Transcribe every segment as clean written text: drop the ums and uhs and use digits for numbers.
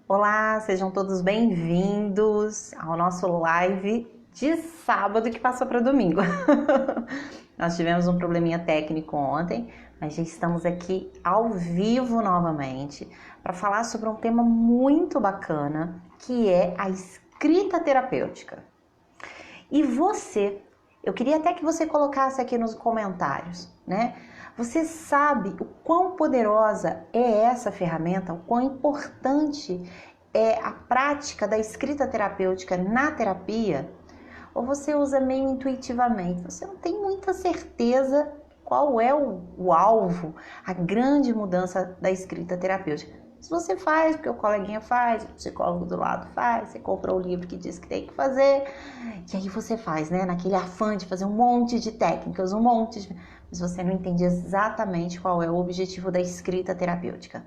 Olá, sejam todos bem-vindos ao nosso live de sábado que passou para domingo. Nós tivemos um probleminha técnico ontem, mas já estamos aqui ao vivo novamente para falar sobre um tema muito bacana, que é a escrita terapêutica. E eu queria até que você colocasse aqui nos comentários, né? Você sabe o quão poderosa é essa ferramenta, o quão importante é a prática da escrita terapêutica na terapia? Ou você usa meio intuitivamente? Você não tem muita certeza qual é o alvo, a grande mudança da escrita terapêutica. Se você faz, porque o coleguinha faz, o psicólogo do lado faz, você comprou o livro que diz que tem que fazer, e aí você faz, né? Naquele afã de fazer um monte de técnicas, mas você não entende exatamente qual é o objetivo da escrita terapêutica.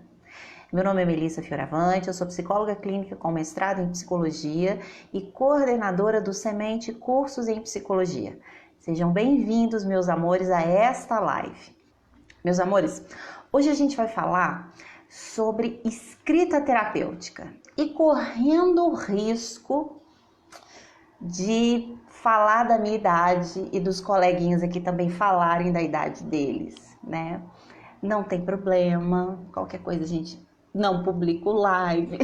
Meu nome é Melissa Fioravante, eu sou psicóloga clínica com mestrado em psicologia e coordenadora do Semente Cursos em Psicologia. Sejam bem-vindos, meus amores, a esta live. Meus amores, hoje a gente vai falar sobre escrita terapêutica e correndo o risco de falar da minha idade e dos coleguinhas aqui também falarem da idade deles, né? Não tem problema, qualquer coisa a gente não publica o live,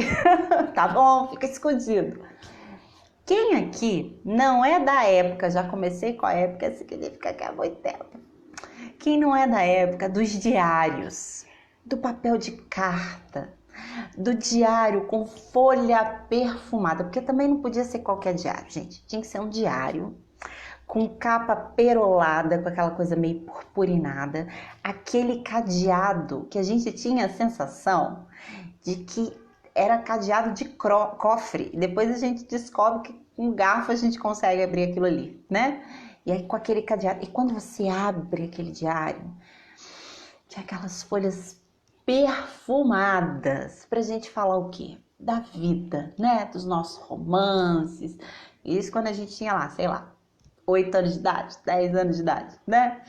tá bom? Fica escondido. Quem aqui não é da época, já comecei com a época, significa que é muito tempo. Quem não é da época dos diários, do papel de carta, do diário com folha perfumada, porque também não podia ser qualquer diário, gente. Tinha que ser um diário com capa perolada, com aquela coisa meio purpurinada, aquele cadeado que a gente tinha a sensação de que era cadeado de cofre. E depois a gente descobre que com um garfo a gente consegue abrir aquilo ali, né? E aí com aquele cadeado, e quando você abre aquele diário, tinha aquelas folhas perfumadas pra gente falar o quê? Da vida, né? Dos nossos romances. Isso quando a gente tinha lá, sei lá, 8 anos de idade, 10 anos de idade, né?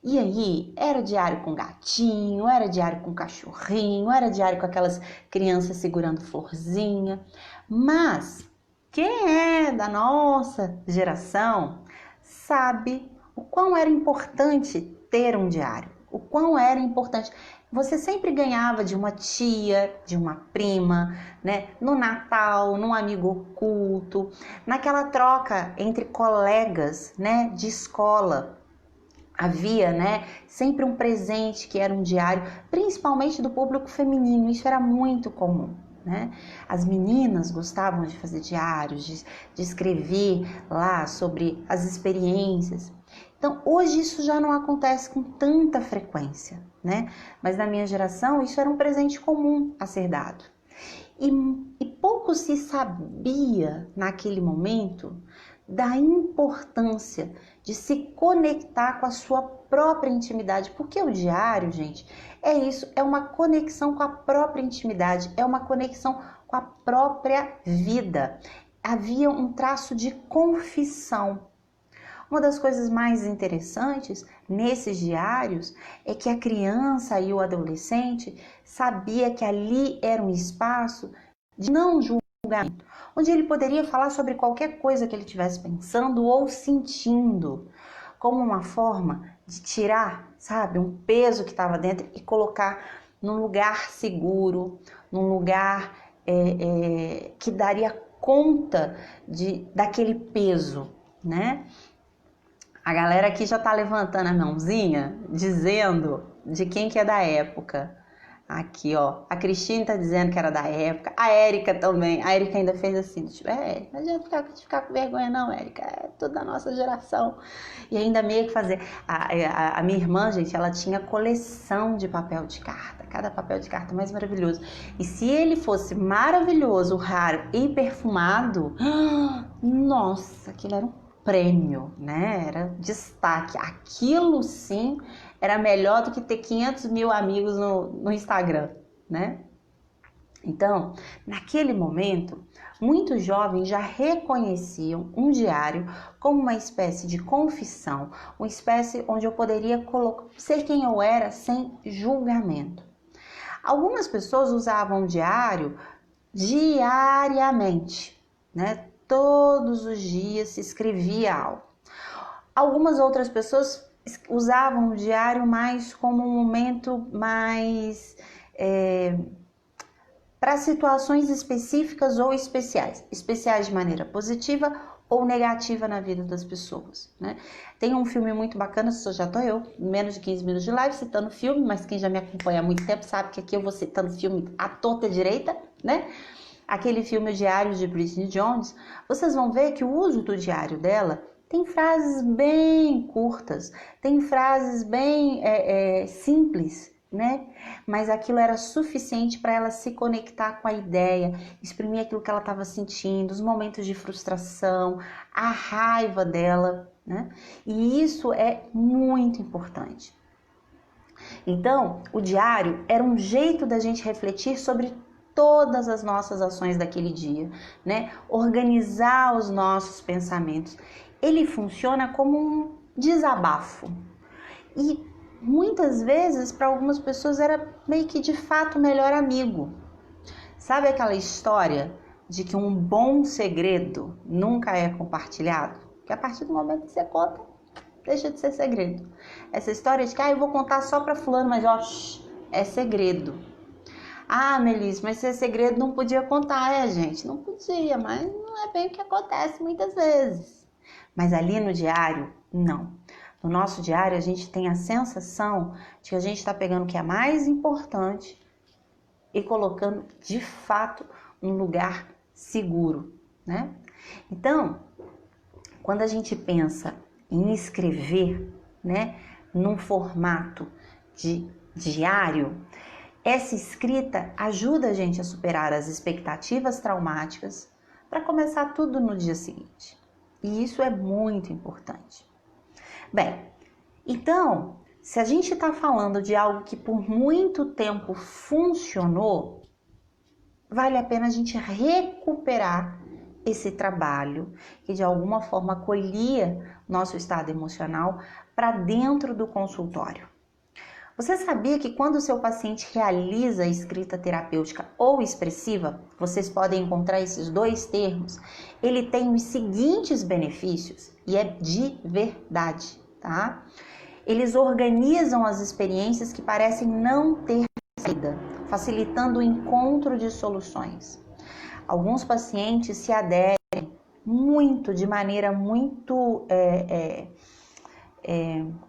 E aí, era diário com gatinho, era diário com cachorrinho, era diário com aquelas crianças segurando florzinha. Mas quem é da nossa geração sabe o quão era importante ter um diário, o quão era importante. Você sempre ganhava de uma tia, de uma prima, né? No Natal, num amigo oculto, naquela troca entre colegas, né? De escola. Havia, né, sempre um presente que era um diário, principalmente do público feminino, isso era muito comum, né? As meninas gostavam de fazer diários, de escrever lá sobre as experiências. Então, hoje isso já não acontece com tanta frequência, né? Mas na minha geração isso era um presente comum a ser dado. E pouco se sabia naquele momento da importância de se conectar com a sua própria intimidade, porque o diário, gente, é isso, é uma conexão com a própria intimidade, é uma conexão com a própria vida. Havia um traço de confissão. Uma das coisas mais interessantes nesses diários é que a criança e o adolescente sabia que ali era um espaço de não julgamento, onde ele poderia falar sobre qualquer coisa que ele estivesse pensando ou sentindo, como uma forma de tirar, sabe, um peso que estava dentro e colocar num lugar seguro, num lugar que daria conta daquele peso, né? A galera aqui já tá levantando a mãozinha, dizendo de quem que é da época. Aqui, ó, a Cristina tá dizendo que era da época, a Érica também. A Érica ainda fez assim, tipo, não adianta ficar com vergonha não, Érica, é tudo da nossa geração. E ainda meio que fazer. A minha irmã, gente, ela tinha coleção de papel de carta, cada papel de carta mais maravilhoso. E se ele fosse maravilhoso, raro e perfumado, nossa, aquilo era um prêmio, né? Era destaque. Aquilo sim era melhor do que ter 500 mil amigos no Instagram, né? Então, naquele momento, muitos jovens já reconheciam um diário como uma espécie de confissão, uma espécie onde eu poderia ser quem eu era sem julgamento. Algumas pessoas usavam o diário diariamente, né? Todos os dias se escrevia algo. Algumas outras pessoas usavam o diário mais como um momento mais para situações específicas ou especiais. Especiais de maneira positiva ou negativa na vida das pessoas, né? Tem um filme muito bacana, já tô eu, menos de 15 minutos de live citando filme, mas quem já me acompanha há muito tempo sabe que aqui eu vou citando filme à torta direita, né? Aquele filme O Diário de Bridget Jones, vocês vão ver que o uso do diário dela tem frases bem curtas, tem frases bem simples, né? Mas aquilo era suficiente para ela se conectar com a ideia, exprimir aquilo que ela estava sentindo, os momentos de frustração, a raiva dela, né? E isso é muito importante. Então, o diário era um jeito da gente refletir sobre todas as nossas ações daquele dia, né? Organizar os nossos pensamentos. Ele funciona como um desabafo. E muitas vezes, para algumas pessoas, era meio que de fato o melhor amigo. Sabe aquela história de que um bom segredo nunca é compartilhado? Que a partir do momento que você conta, deixa de ser segredo. Essa história de que eu vou contar só para fulano, mas ó, é segredo. Ah, Melissa, mas se é segredo não podia contar, gente? Não podia, mas não é bem o que acontece muitas vezes. Mas ali no diário, não. No nosso diário, a gente tem a sensação de que a gente está pegando o que é mais importante e colocando, de fato, num lugar seguro, né? Então, quando a gente pensa em escrever, né, num formato de diário, essa escrita ajuda a gente a superar as expectativas traumáticas para começar tudo no dia seguinte. E isso é muito importante. Bem, então, se a gente está falando de algo que por muito tempo funcionou, vale a pena a gente recuperar esse trabalho que de alguma forma acolhia nosso estado emocional para dentro do consultório. Você sabia que quando o seu paciente realiza a escrita terapêutica ou expressiva, vocês podem encontrar esses dois termos, ele tem os seguintes benefícios, e é de verdade, tá? Eles organizam as experiências que parecem não ter saída, facilitando o encontro de soluções. Alguns pacientes se aderem muito, de maneira muito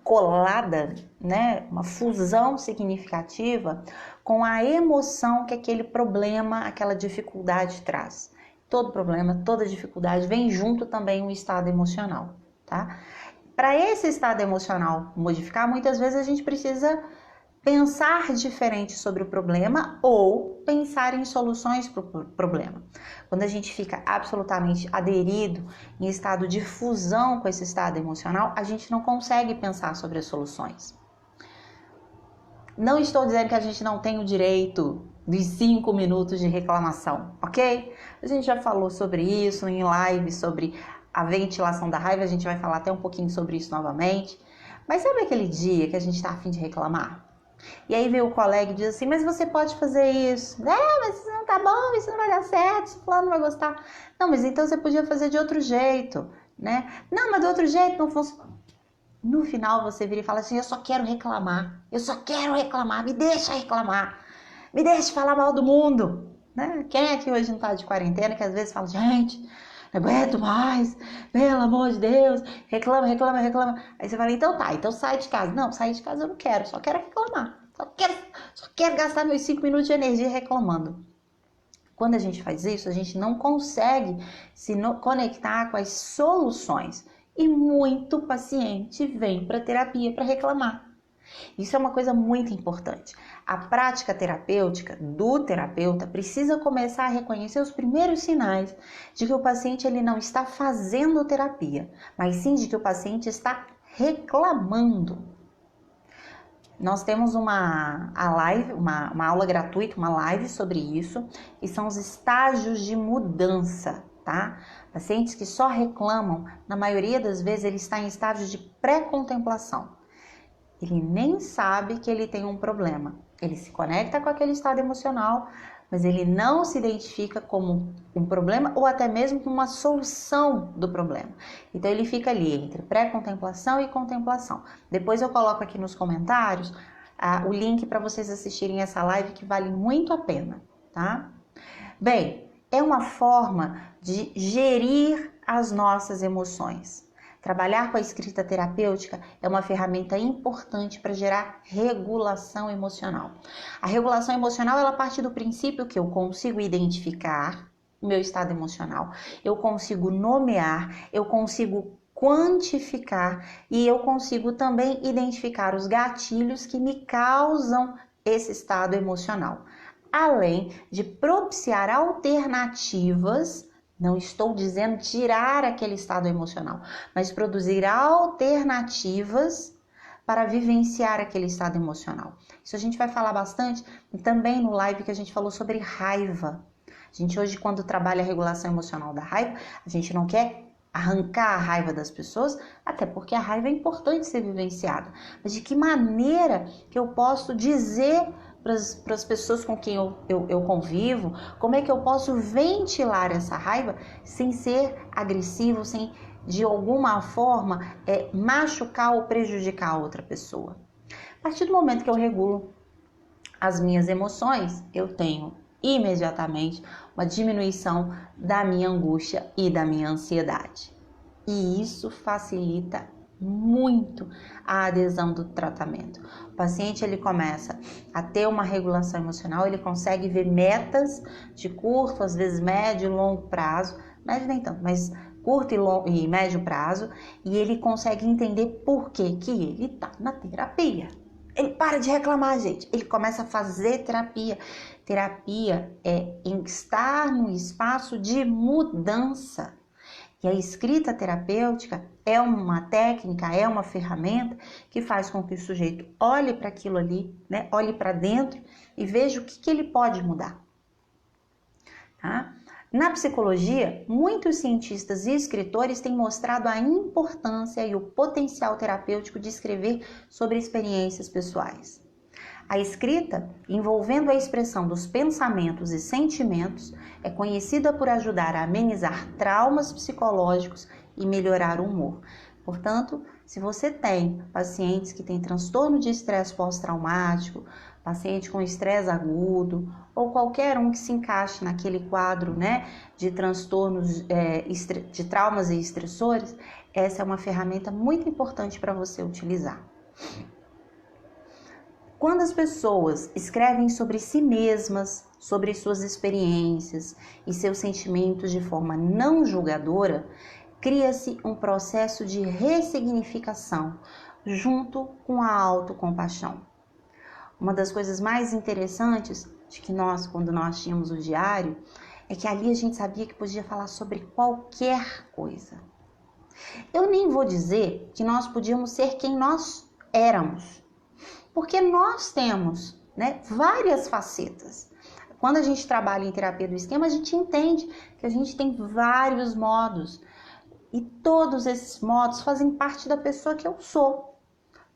colada, né? Uma fusão significativa com a emoção que aquele problema, aquela dificuldade traz. Todo problema, toda dificuldade vem junto também um estado emocional, tá? Para esse estado emocional modificar, muitas vezes a gente precisa pensar diferente sobre o problema ou pensar em soluções para o problema. Quando a gente fica absolutamente aderido em estado de fusão com esse estado emocional, a gente não consegue pensar sobre as soluções. Não estou dizendo que a gente não tem o direito dos 5 minutos de reclamação, ok? A gente já falou sobre isso em live, sobre a ventilação da raiva, a gente vai falar até um pouquinho sobre isso novamente. Mas sabe aquele dia que a gente está a fim de reclamar? E aí vem o colega e diz assim, mas você pode fazer isso. Mas isso não tá bom, isso não vai dar certo, esse plano não vai gostar. Não, mas então você podia fazer de outro jeito, né? Não, mas do outro jeito não funciona. No final você vira e fala assim, eu só quero reclamar, me deixa reclamar, me deixa falar mal do mundo, né? Quem é que hoje não tá de quarentena, que às vezes fala, gente, não aguento mais, pelo amor de Deus, reclama. Aí você fala, então tá, então sai de casa. Não, sair de casa eu não quero, só quero reclamar. Só quero gastar meus 5 minutos de energia reclamando. Quando a gente faz isso, a gente não consegue se conectar com as soluções. E muito paciente vem para terapia para reclamar. Isso é uma coisa muito importante. A prática terapêutica do terapeuta precisa começar a reconhecer os primeiros sinais de que o paciente ele não está fazendo terapia, mas sim de que o paciente está reclamando. Nós temos uma aula gratuita, uma live sobre isso, que são os estágios de mudança, tá? Pacientes que só reclamam, na maioria das vezes ele está em estágio de pré-contemplação. Ele nem sabe que ele tem um problema. Ele se conecta com aquele estado emocional, mas ele não se identifica como um problema ou até mesmo como uma solução do problema. Então ele fica ali entre pré-contemplação e contemplação. Depois eu coloco aqui nos comentários o link para vocês assistirem essa live que vale muito a pena, tá? Bem, é uma forma de gerir as nossas emoções. Trabalhar com a escrita terapêutica é uma ferramenta importante para gerar regulação emocional. A regulação emocional, ela parte do princípio que eu consigo identificar o meu estado emocional, eu consigo nomear, eu consigo quantificar e eu consigo também identificar os gatilhos que me causam esse estado emocional, além de propiciar alternativas. Não estou dizendo tirar aquele estado emocional, mas produzir alternativas para vivenciar aquele estado emocional. Isso a gente vai falar bastante também no live que a gente falou sobre raiva. A gente hoje, quando trabalha a regulação emocional da raiva, a gente não quer arrancar a raiva das pessoas, até porque a raiva é importante ser vivenciada. Mas de que maneira que eu posso dizer para as pessoas com quem eu convivo, como é que eu posso ventilar essa raiva sem ser agressivo, sem de alguma forma machucar ou prejudicar a outra pessoa. A partir do momento que eu regulo as minhas emoções, eu tenho imediatamente uma diminuição da minha angústia e da minha ansiedade. E isso facilita muito a adesão do tratamento. O paciente ele começa a ter uma regulação emocional, ele consegue ver metas de curto, às vezes médio e longo prazo, médio nem tanto, mas curto e médio prazo, e ele consegue entender por que ele está na terapia. Ele para de reclamar, gente. Ele começa a fazer terapia. Terapia é estar num espaço de mudança. E a escrita terapêutica é uma técnica, é uma ferramenta que faz com que o sujeito olhe para aquilo ali, né? Olhe para dentro e veja o que ele pode mudar. Tá? Na psicologia, muitos cientistas e escritores têm mostrado a importância e o potencial terapêutico de escrever sobre experiências pessoais. A escrita, envolvendo a expressão dos pensamentos e sentimentos, é conhecida por ajudar a amenizar traumas psicológicos e melhorar o humor. Portanto, se você tem pacientes que têm transtorno de estresse pós-traumático, paciente com estresse agudo, ou qualquer um que se encaixe naquele quadro, né, de transtornos, de traumas e estressores, essa é uma ferramenta muito importante para você utilizar. Quando as pessoas escrevem sobre si mesmas, sobre suas experiências e seus sentimentos de forma não julgadora, cria-se um processo de ressignificação junto com a autocompaixão. Uma das coisas mais interessantes de que quando nós tínhamos o diário, é que ali a gente sabia que podia falar sobre qualquer coisa. Eu nem vou dizer que nós podíamos ser quem nós éramos, porque nós temos, né, várias facetas. Quando a gente trabalha em terapia do esquema, a gente entende que a gente tem vários modos. E todos esses modos fazem parte da pessoa que eu sou.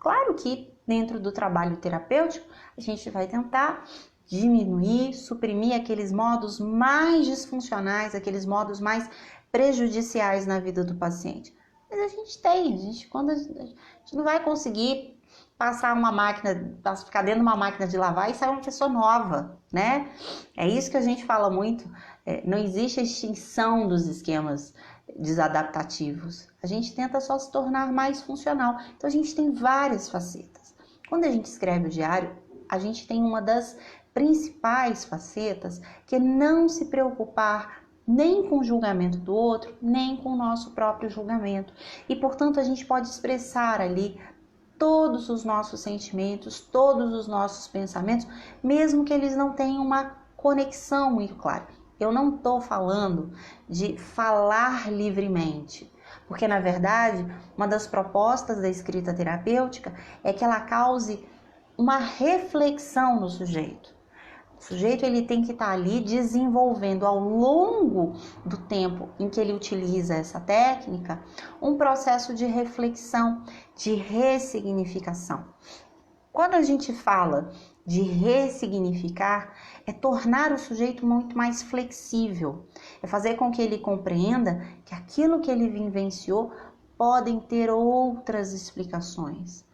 Claro que dentro do trabalho terapêutico, a gente vai tentar diminuir, suprimir aqueles modos mais disfuncionais, aqueles modos mais prejudiciais na vida do paciente. Mas a gente não vai conseguir passar uma máquina, ficar dentro de uma máquina de lavar e sair uma pessoa nova, né? É isso que a gente fala muito. Não existe a extinção dos esquemas desadaptativos. A gente tenta só se tornar mais funcional. Então a gente tem várias facetas. Quando a gente escreve o diário, a gente tem uma das principais facetas, que é não se preocupar nem com o julgamento do outro, nem com o nosso próprio julgamento. E, portanto, a gente pode expressar ali todos os nossos sentimentos, todos os nossos pensamentos, mesmo que eles não tenham uma conexão muito clara. Eu não estou falando de falar livremente, porque, na verdade, uma das propostas da escrita terapêutica é que ela cause uma reflexão no sujeito. O sujeito ele tem que estar ali desenvolvendo ao longo do tempo em que ele utiliza essa técnica um processo de reflexão, de ressignificação. Quando a gente fala de ressignificar é tornar o sujeito muito mais flexível, é fazer com que ele compreenda que aquilo que ele vivenciou podem ter outras explicações,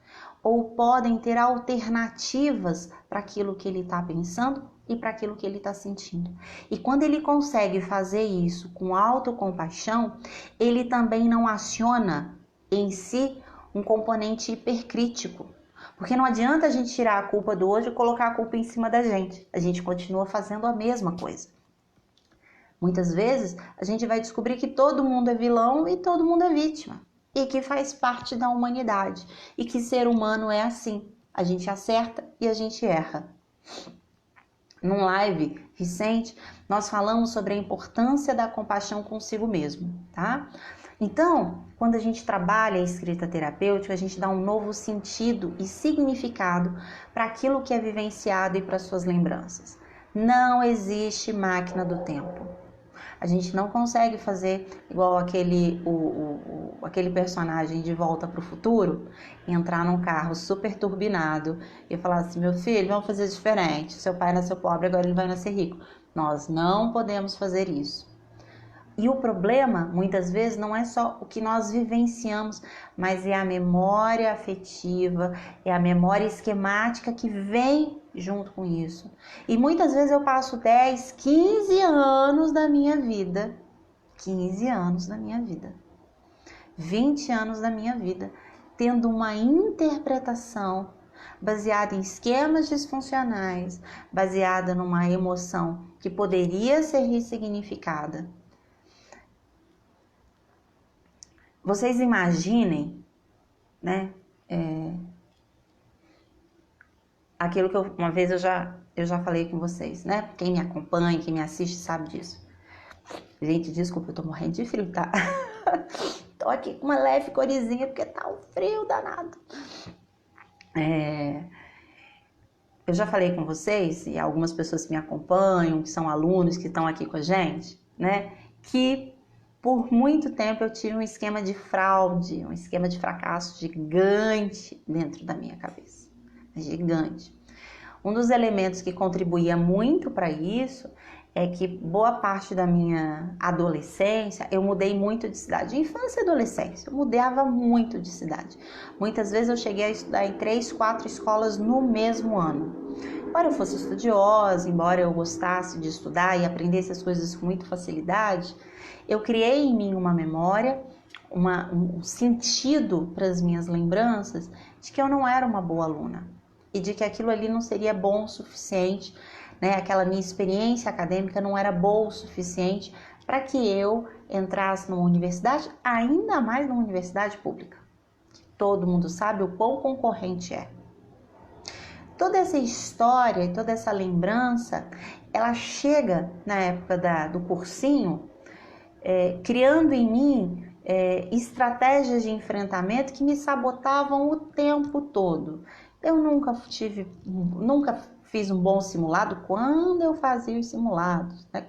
ou podem ter alternativas para aquilo que ele está pensando e para aquilo que ele está sentindo. E quando ele consegue fazer isso com autocompaixão, ele também não aciona em si um componente hipercrítico. Porque não adianta a gente tirar a culpa do hoje e colocar a culpa em cima da gente. A gente continua fazendo a mesma coisa. Muitas vezes a gente vai descobrir que todo mundo é vilão e todo mundo é vítima. E que faz parte da humanidade. E que ser humano é assim. A gente acerta e a gente erra. Num live recente, nós falamos sobre a importância da compaixão consigo mesmo, tá? Então, quando a gente trabalha a escrita terapêutica, a gente dá um novo sentido e significado para aquilo que é vivenciado e para suas lembranças. Não existe máquina do tempo. A gente não consegue fazer igual aquele personagem de Volta para o Futuro, entrar num carro super turbinado e falar assim, meu filho, vamos fazer diferente. Seu pai nasceu pobre, agora ele vai nascer rico. Nós não podemos fazer isso. E o problema, muitas vezes, não é só o que nós vivenciamos, mas é a memória afetiva, é a memória esquemática que vem junto com isso. E muitas vezes eu passo 10, 15 anos da minha vida, 15 anos da minha vida, 20 anos da minha vida, tendo uma interpretação baseada em esquemas disfuncionais, baseada numa emoção que poderia ser ressignificada. Vocês imaginem, né, aquilo que uma vez eu já falei com vocês, né? Quem me acompanha, quem me assiste sabe disso. Gente, desculpa, eu tô morrendo de frio, tá? Tô aqui com uma leve corizinha porque tá um frio danado. Eu já falei com vocês, e algumas pessoas que me acompanham, que são alunos, que estão aqui com a gente, né? Que por muito tempo eu tive um esquema de fraude, um esquema de fracasso gigante dentro da minha cabeça. Gigante. Um dos elementos que contribuía muito para isso é que boa parte da minha adolescência eu mudei muito de cidade. Infância e adolescência, eu mudava muito de cidade. Muitas vezes eu cheguei a estudar em 3, 4 escolas no mesmo ano. Embora eu fosse estudiosa, embora eu gostasse de estudar e aprendesse as coisas com muita facilidade, eu criei em mim uma memória, um sentido para as minhas lembranças de que eu não era uma boa aluna e de que aquilo ali não seria bom o suficiente, né? Aquela minha experiência acadêmica não era boa o suficiente para que eu entrasse numa universidade, ainda mais numa universidade pública, que todo mundo sabe o quão concorrente é. Toda essa história e toda essa lembrança, ela chega na época do cursinho, criando em mim estratégias de enfrentamento que me sabotavam o tempo todo. Eu nunca fiz um bom simulado quando eu fazia os simulados, né?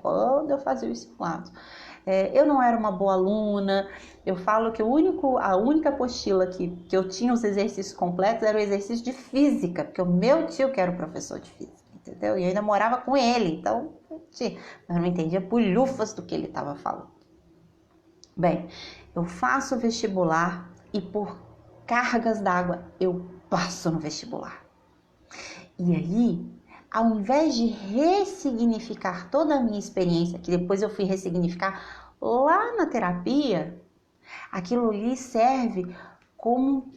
Eu não era uma boa aluna. Eu falo que a única apostila que eu tinha os exercícios completos era o exercício de física, porque o meu tio que era o professor de física, entendeu? E eu ainda morava com ele, então eu não entendia bulhufas do que ele estava falando. Bem, eu faço vestibular e por cargas d'água eu passo no vestibular. E aí, ao invés de ressignificar toda a minha experiência, que depois eu fui ressignificar lá na terapia, aquilo ali serve como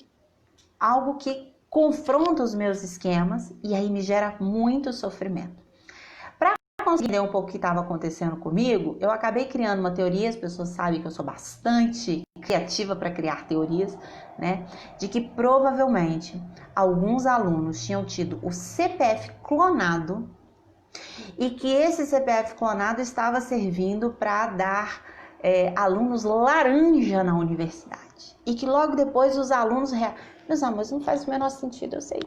algo que confronta os meus esquemas e aí me gera muito sofrimento. Para conseguir entender um pouco o que estava acontecendo comigo, eu acabei criando uma teoria. As pessoas sabem que eu sou bastante criativa para criar teorias, né? De que provavelmente alguns alunos tinham tido o CPF clonado e que esse CPF clonado estava servindo para dar alunos laranja na universidade. E que logo depois os alunos... Meus amores, não faz o menor sentido, eu sei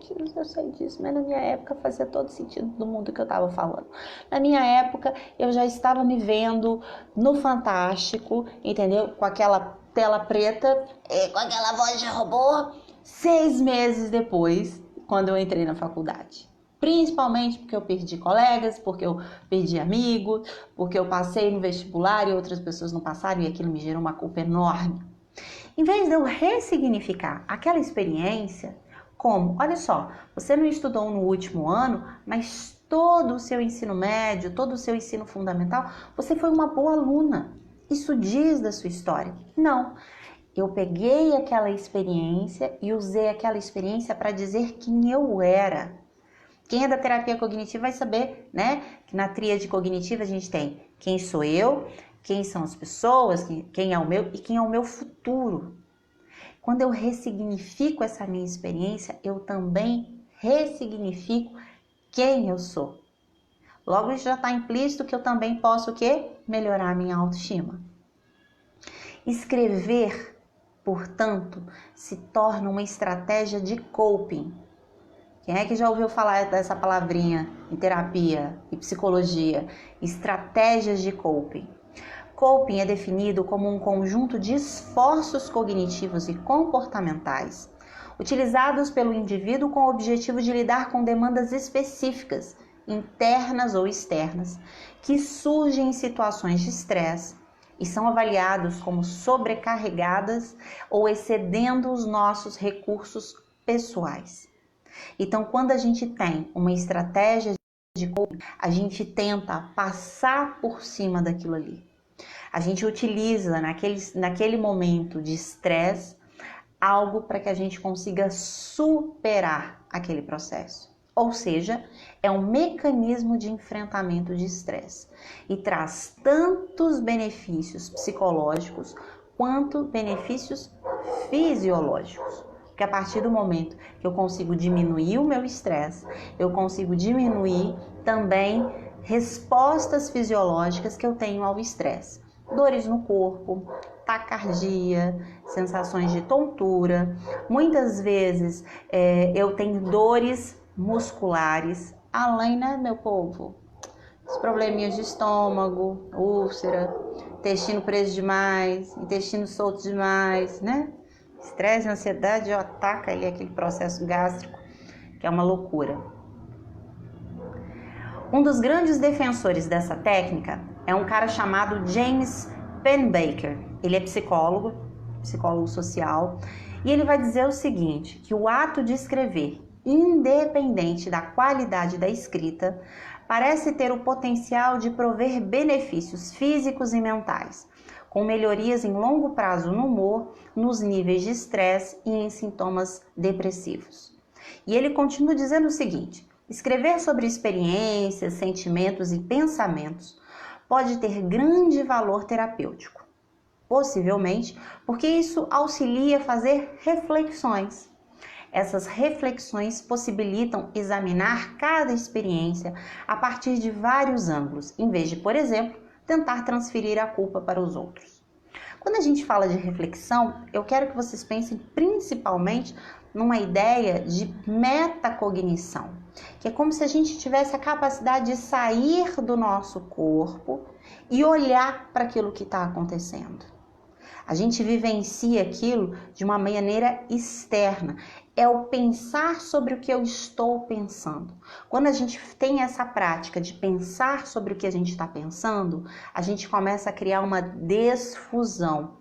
disso, mas na minha época fazia todo sentido do mundo que eu estava falando. Na minha época, eu já estava me vendo no Fantástico, entendeu? Com aquela tela preta, com aquela voz de robô, 6 meses depois, quando eu entrei na faculdade. Principalmente porque eu perdi colegas, porque eu perdi amigos, porque eu passei no vestibular e outras pessoas não passaram e aquilo me gerou uma culpa enorme. Em vez de eu ressignificar aquela experiência, como, olha só, você não estudou no último ano, mas todo o seu ensino médio, todo o seu ensino fundamental, você foi uma boa aluna. Isso diz da sua história. Não. Eu peguei aquela experiência e usei aquela experiência para dizer quem eu era. Quem é da terapia cognitiva vai saber, né? Que na tríade cognitiva a gente tem quem sou eu, quem são as pessoas, quem é o meu e quem é o meu futuro. Quando eu ressignifico essa minha experiência, eu também ressignifico quem eu sou. Logo, isso já está implícito que eu também posso o quê? Melhorar a minha autoestima. Escrever, portanto, se torna uma estratégia de coping. Quem é que já ouviu falar dessa palavrinha em terapia e psicologia? Estratégias de coping. Coping é definido como um conjunto de esforços cognitivos e comportamentais utilizados pelo indivíduo com o objetivo de lidar com demandas específicas, internas ou externas, que surgem em situações de estresse e são avaliados como sobrecarregadas ou excedendo os nossos recursos pessoais. Então, quando a gente tem uma estratégia de coping, a gente tenta passar por cima daquilo ali. A gente utiliza naquele momento de estresse algo para que a gente consiga superar aquele processo. Ou seja, é um mecanismo de enfrentamento de estresse e traz tantos benefícios psicológicos quanto benefícios fisiológicos. Porque a partir do momento que eu consigo diminuir o meu estresse, eu consigo diminuir também respostas fisiológicas que eu tenho ao estresse. Dores no corpo, taquicardia, sensações de tontura. Muitas vezes eu tenho dores musculares, além, né, meu povo? Os probleminhas de estômago, úlcera, intestino preso demais, intestino solto demais, né? Estresse e ansiedade ataca ali aquele processo gástrico, que é uma loucura. Um dos grandes defensores dessa técnica é um cara chamado James Pennebaker. Ele é psicólogo social, e ele vai dizer o seguinte, que o ato de escrever, independente da qualidade da escrita, parece ter o potencial de prover benefícios físicos e mentais, com melhorias em longo prazo no humor, nos níveis de estresse e em sintomas depressivos. E ele continua dizendo o seguinte: escrever sobre experiências, sentimentos e pensamentos pode ter grande valor terapêutico, possivelmente porque isso auxilia a fazer reflexões. Essas reflexões possibilitam examinar cada experiência a partir de vários ângulos, em vez de, por exemplo, tentar transferir a culpa para os outros. Quando a gente fala de reflexão, eu quero que vocês pensem principalmente numa ideia de metacognição, que é como se a gente tivesse a capacidade de sair do nosso corpo e olhar para aquilo que está acontecendo. A gente vivencia aquilo de uma maneira externa. É o pensar sobre o que eu estou pensando. Quando a gente tem essa prática de pensar sobre o que a gente está pensando, a gente começa a criar uma desfusão.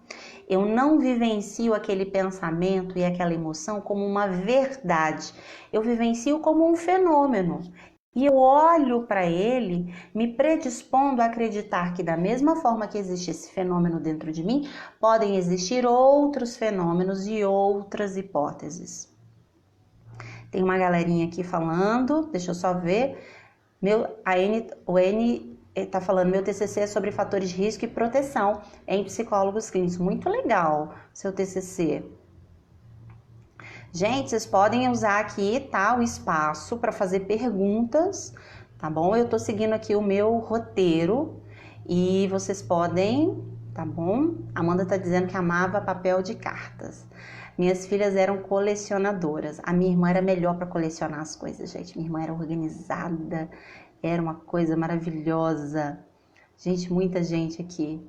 Eu não vivencio aquele pensamento e aquela emoção como uma verdade. Eu vivencio como um fenômeno. E eu olho para ele me predispondo a acreditar que da mesma forma que existe esse fenômeno dentro de mim, podem existir outros fenômenos e outras hipóteses. Tem uma galerinha aqui falando, deixa eu só ver. O N está falando, meu TCC é sobre fatores de risco e proteção em psicólogos clínicos. Muito legal seu TCC. Gente, vocês podem usar aqui, tá, o espaço para fazer perguntas, tá bom? Eu tô seguindo aqui o meu roteiro e vocês podem, tá bom? A Amanda tá dizendo que amava papel de cartas. Minhas filhas eram colecionadoras. A minha irmã era melhor para colecionar as coisas, gente. Minha irmã era organizada, era uma coisa maravilhosa. Gente, muita gente aqui.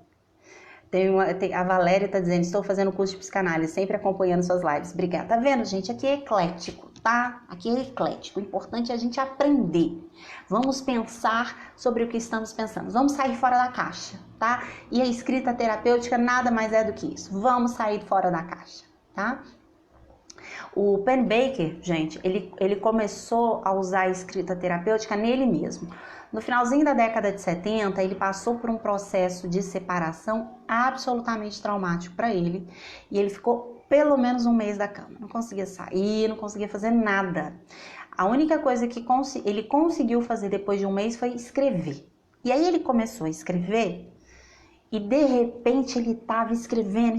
A Valéria tá dizendo, estou fazendo curso de psicanálise, sempre acompanhando suas lives. Obrigada. Tá vendo, gente? Aqui é eclético. tá? Aqui é eclético, o importante é a gente aprender. Vamos pensar sobre o que estamos pensando, vamos sair fora da caixa, tá? E a escrita terapêutica nada mais é do que isso, vamos sair fora da caixa, tá? O Pennebaker, gente, ele começou a usar a escrita terapêutica nele mesmo. No finalzinho da década de 70, ele passou por um processo de separação absolutamente traumático para ele, e ele ficou pelo menos um mês da cama, não conseguia sair, não conseguia fazer nada. A única coisa que ele conseguiu fazer depois de um mês foi escrever. E aí ele começou a escrever e de repente ele estava escrevendo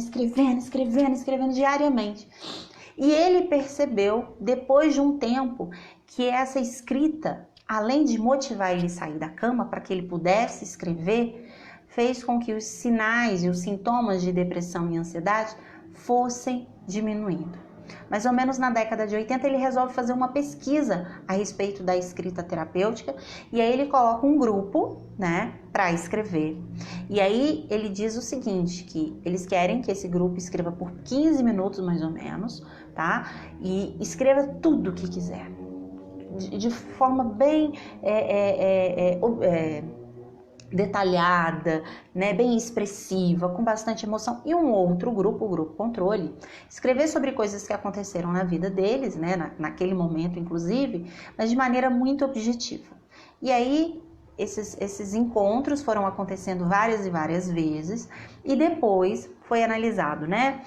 diariamente. E ele percebeu, depois de um tempo, que essa escrita, além de motivar ele a sair da cama para que ele pudesse escrever, fez com que os sinais e os sintomas de depressão e ansiedade fossem diminuindo. Mais ou menos na década de 80, ele resolve fazer uma pesquisa a respeito da escrita terapêutica e aí ele coloca um grupo, né, para escrever. E aí ele diz o seguinte, que eles querem que esse grupo escreva por 15 minutos mais ou menos, tá? E escreva tudo o que quiser, de forma bem detalhada, né, bem expressiva, com bastante emoção, e um outro grupo, o grupo controle, escrever sobre coisas que aconteceram na vida deles, né, naquele momento inclusive, mas de maneira muito objetiva. E aí esses encontros foram acontecendo várias e várias vezes, e depois foi analisado, né,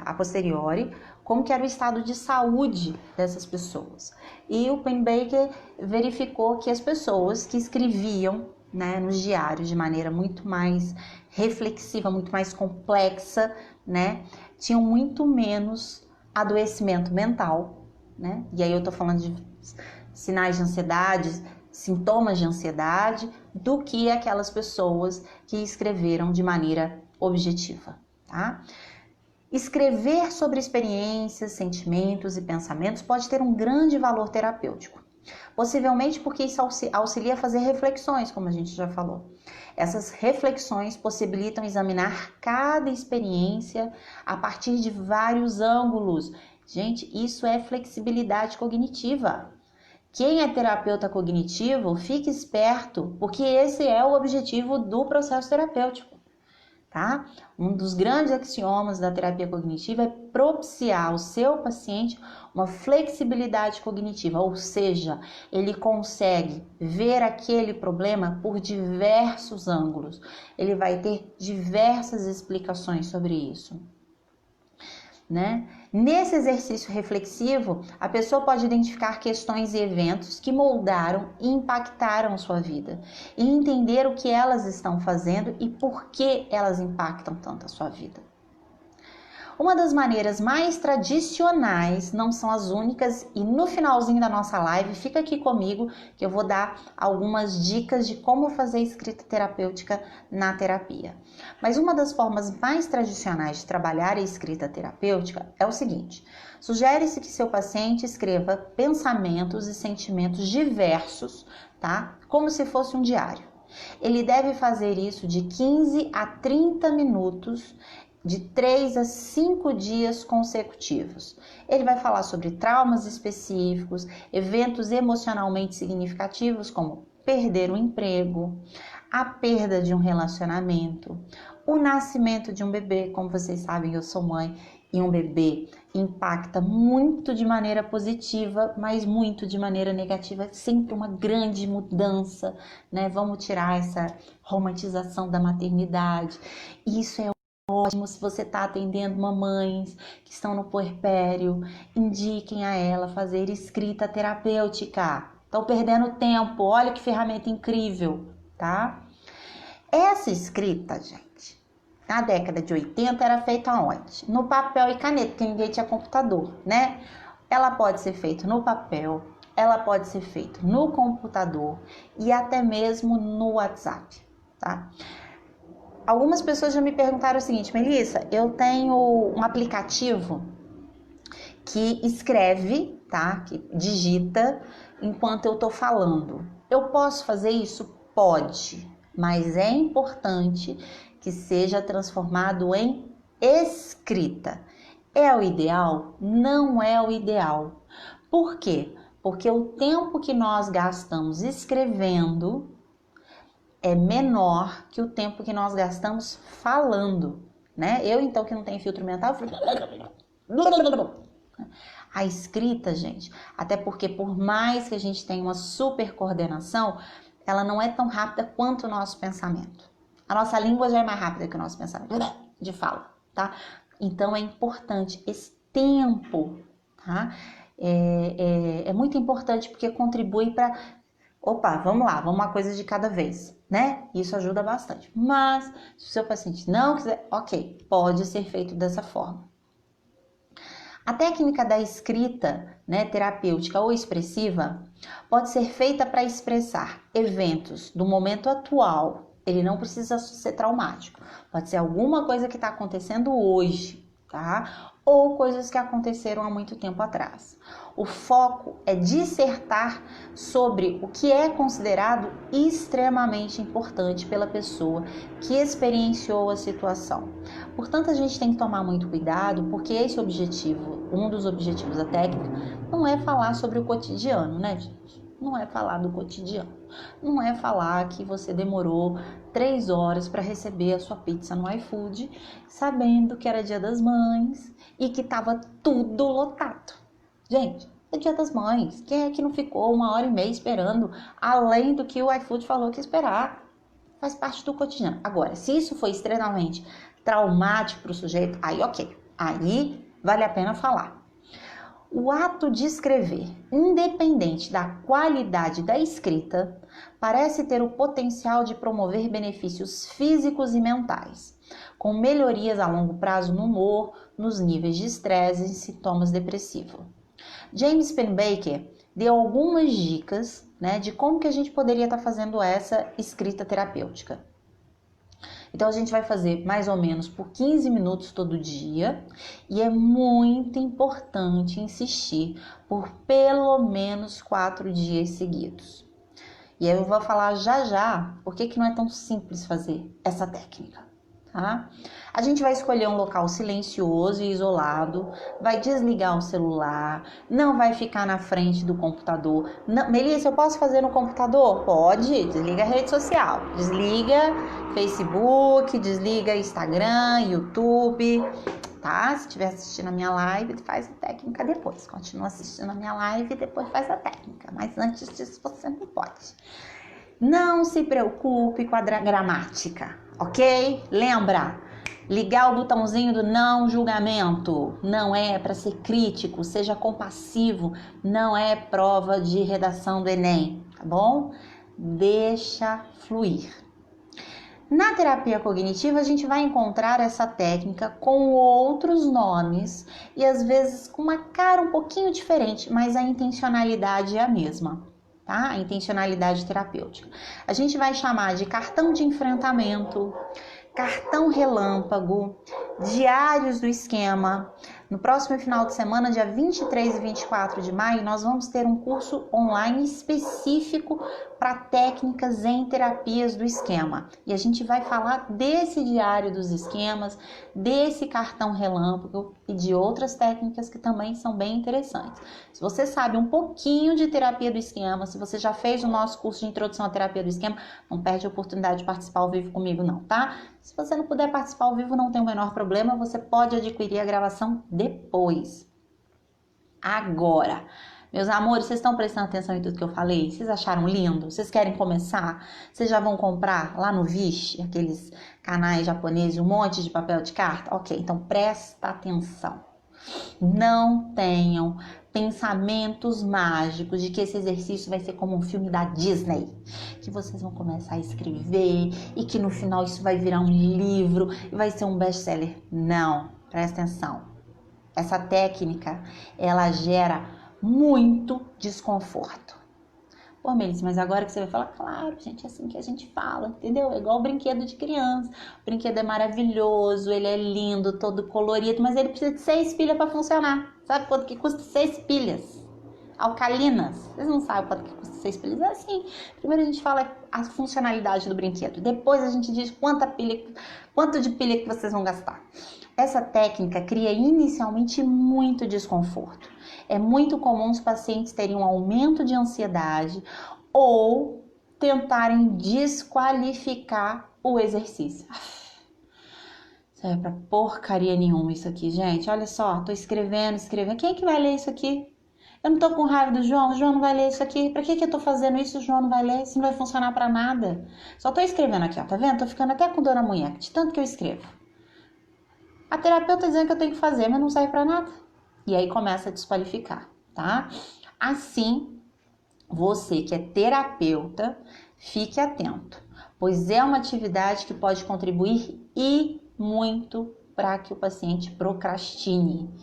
a posteriori, como que era o estado de saúde dessas pessoas. E o Pennebaker verificou que as pessoas que escreviam, né, nos diários de maneira muito mais reflexiva, muito mais complexa, né, tinham muito menos adoecimento mental, né, e aí eu tô falando de sinais de ansiedade, sintomas de ansiedade, do que aquelas pessoas que escreveram de maneira objetiva, tá? Escrever sobre experiências, sentimentos e pensamentos pode ter um grande valor terapêutico. Possivelmente porque isso auxilia a fazer reflexões, como a gente já falou. Essas reflexões possibilitam examinar cada experiência a partir de vários ângulos. Gente, isso é flexibilidade cognitiva. Quem é terapeuta cognitivo, fique esperto, porque esse é o objetivo do processo terapêutico. Tá? Um dos grandes axiomas da terapia cognitiva é propiciar ao seu paciente uma flexibilidade cognitiva, ou seja, ele consegue ver aquele problema por diversos ângulos, ele vai ter diversas explicações sobre isso, né? Nesse exercício reflexivo, a pessoa pode identificar questões e eventos que moldaram e impactaram sua vida e entender o que elas estão fazendo e por que elas impactam tanto a sua vida. Uma das maneiras mais tradicionais, não são as únicas, e no finalzinho da nossa live, fica aqui comigo que eu vou dar algumas dicas de como fazer escrita terapêutica na terapia. Mas uma das formas mais tradicionais de trabalhar a escrita terapêutica é o seguinte: sugere-se que seu paciente escreva pensamentos e sentimentos diversos, tá? Como se fosse um diário. Ele deve fazer isso de 15 a 30 minutos, de 3 a 5 dias consecutivos. Ele vai falar sobre traumas específicos, eventos emocionalmente significativos, como perder um emprego, a perda de um relacionamento, o nascimento de um bebê. Como vocês sabem, eu sou mãe, e um bebê impacta muito de maneira positiva, mas muito de maneira negativa, é sempre uma grande mudança, né? Vamos tirar essa romantização da maternidade. Isso é ótimo. Se você está atendendo mamães que estão no puerpério, indiquem a ela fazer escrita terapêutica. Estão perdendo tempo, olha que ferramenta incrível, tá? Essa escrita, gente, na década de 80 era feita aonde? No papel e caneta, porque ninguém tinha computador, né? Ela pode ser feita no papel, ela pode ser feita no computador e até mesmo no WhatsApp, tá? Algumas pessoas já me perguntaram o seguinte: Melissa, eu tenho um aplicativo que escreve, tá? Que digita enquanto eu tô falando. Eu posso fazer isso? Pode, mas é importante que seja transformado em escrita. É o ideal? Não é o ideal. Por quê? Porque o tempo que nós gastamos escrevendo é menor que o tempo que nós gastamos falando, né? Eu, então, que não tenho filtro mental, a escrita, gente, até porque por mais que a gente tenha uma super coordenação, ela não é tão rápida quanto o nosso pensamento. A nossa língua já é mais rápida que o nosso pensamento de fala, tá? Então é importante esse tempo, tá? É muito importante porque contribui para... Opa, vamos lá, vamos uma coisa de cada vez, né? Isso ajuda bastante. Mas, se o seu paciente não quiser, ok, pode ser feito dessa forma. A técnica da escrita, né, terapêutica ou expressiva, pode ser feita para expressar eventos do momento atual. Ele não precisa ser traumático. Pode ser alguma coisa que está acontecendo hoje, tá? Ou coisas que aconteceram há muito tempo atrás. O foco é dissertar sobre o que é considerado extremamente importante pela pessoa que experienciou a situação. Portanto, a gente tem que tomar muito cuidado, porque esse objetivo, um dos objetivos da técnica, não é falar sobre o cotidiano, né, gente? Não é falar do cotidiano. Não é falar que você demorou 3 horas para receber a sua pizza no iFood, sabendo que era Dia das Mães e que estava tudo lotado. Gente, é Dia das Mães. Quem é que não ficou 1h30 esperando, além do que o iFood falou que esperar? Faz parte do cotidiano. Agora, se isso foi extremamente traumático para o sujeito, aí ok. Aí vale a pena falar. O ato de escrever, independente da qualidade da escrita, parece ter o potencial de promover benefícios físicos e mentais, com melhorias a longo prazo no humor, nos níveis de estresse e sintomas depressivos. James Pennebaker deu algumas dicas, né, de como que a gente poderia estar fazendo essa escrita terapêutica. Então, a gente vai fazer mais ou menos por 15 minutos todo dia e é muito importante insistir por pelo menos 4 dias seguidos. E aí eu vou falar já por que não é tão simples fazer essa técnica, tá? A gente vai escolher um local silencioso e isolado, vai desligar o celular, não vai ficar na frente do computador. Não, Melissa, eu posso fazer no computador? Pode, desliga a rede social, desliga Facebook, desliga Instagram, YouTube, tá? Se estiver assistindo a minha live, faz a técnica depois. Continua assistindo a minha live e depois faz a técnica, mas antes disso você não pode. Não se preocupe com a gramática, ok? Lembra? Ligar o botãozinho do não julgamento, não é para ser crítico, seja compassivo, não é prova de redação do Enem, tá bom? Deixa fluir. Na terapia cognitiva, a gente vai encontrar essa técnica com outros nomes e às vezes com uma cara um pouquinho diferente, mas a intencionalidade é a mesma, tá? A intencionalidade terapêutica. A gente vai chamar de cartão de enfrentamento, cartão relâmpago, diários do esquema. No próximo final de semana, dia 23 e 24 de maio, nós vamos ter um curso online específico para técnicas em terapias do esquema. E a gente vai falar desse diário dos esquemas, desse cartão relâmpago e de outras técnicas que também são bem interessantes. Se você sabe um pouquinho de terapia do esquema, se você já fez o nosso curso de introdução à terapia do esquema, não perde a oportunidade de participar ao vivo comigo não, tá? Se você não puder participar ao vivo, não tem o menor problema, você pode adquirir a gravação depois. Agora, meus amores, vocês estão prestando atenção em tudo que eu falei? Vocês acharam lindo? Vocês querem começar? Vocês já vão comprar lá no Wish, aqueles canais japoneses, um monte de papel de carta? Ok, então presta atenção. Não tenham pensamentos mágicos de que esse exercício vai ser como um filme da Disney, que vocês vão começar a escrever e que no final isso vai virar um livro e vai ser um best-seller. Não, presta atenção. Essa técnica, ela gera muito desconforto. Pô, Melissa, mas agora que você vai falar, claro, gente, é assim que a gente fala, entendeu? É igual o brinquedo de criança. O brinquedo é maravilhoso, ele é lindo, todo colorido, mas ele precisa de 6 pilhas para funcionar. Sabe quanto que custa 6 pilhas? Alcalinas. Vocês não sabem quanto que custa 6 pilhas? É assim. Primeiro a gente fala a funcionalidade do brinquedo. Depois a gente diz quanto de pilha que vocês vão gastar. Essa técnica cria inicialmente muito desconforto. É muito comum os pacientes terem um aumento de ansiedade ou tentarem desqualificar o exercício. Não serve pra porcaria nenhuma isso aqui, gente. Olha só, tô escrevendo. Quem é que vai ler isso aqui? Eu não tô com raiva do João, o João não vai ler isso aqui. Pra que eu tô fazendo isso, o João não vai ler? Isso não vai funcionar pra nada. Só tô escrevendo aqui, ó, tá vendo? Tô ficando até com dor na munheca, de tanto que eu escrevo. A terapeuta dizendo que eu tenho que fazer, mas não serve pra nada. E aí começa a desqualificar, tá? Assim, você que é terapeuta, fique atento, pois é uma atividade que pode contribuir e muito para que o paciente procrastine.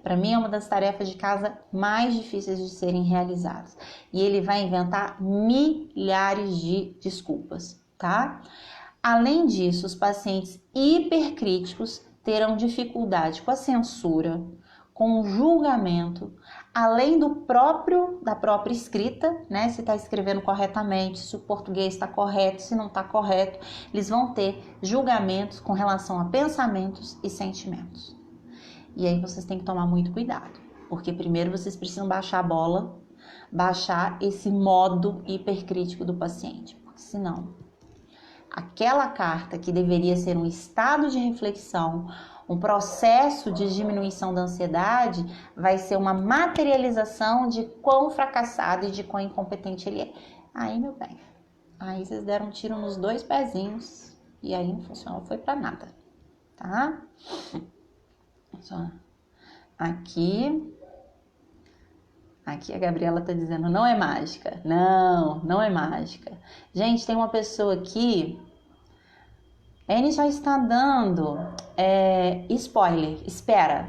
Para mim é uma das tarefas de casa mais difíceis de serem realizadas. E ele vai inventar milhares de desculpas, tá? Além disso, os pacientes hipercríticos terão dificuldade com a censura, com o julgamento, além da própria escrita, né? Se está escrevendo corretamente, se o português está correto, se não está correto, eles vão ter julgamentos com relação a pensamentos e sentimentos. E aí vocês têm que tomar muito cuidado, porque primeiro vocês precisam baixar a bola, baixar esse modo hipercrítico do paciente, porque senão aquela carta que deveria ser um estado de reflexão, um processo de diminuição da ansiedade, vai ser uma materialização de quão fracassado e de quão incompetente ele é. Aí, meu bem, aí vocês deram um tiro nos dois pezinhos e aí não funcionou, foi pra nada, tá? Só aqui a Gabriela tá dizendo, não é mágica. Não é mágica. Gente, tem uma pessoa aqui, ele já está dando spoiler. Espera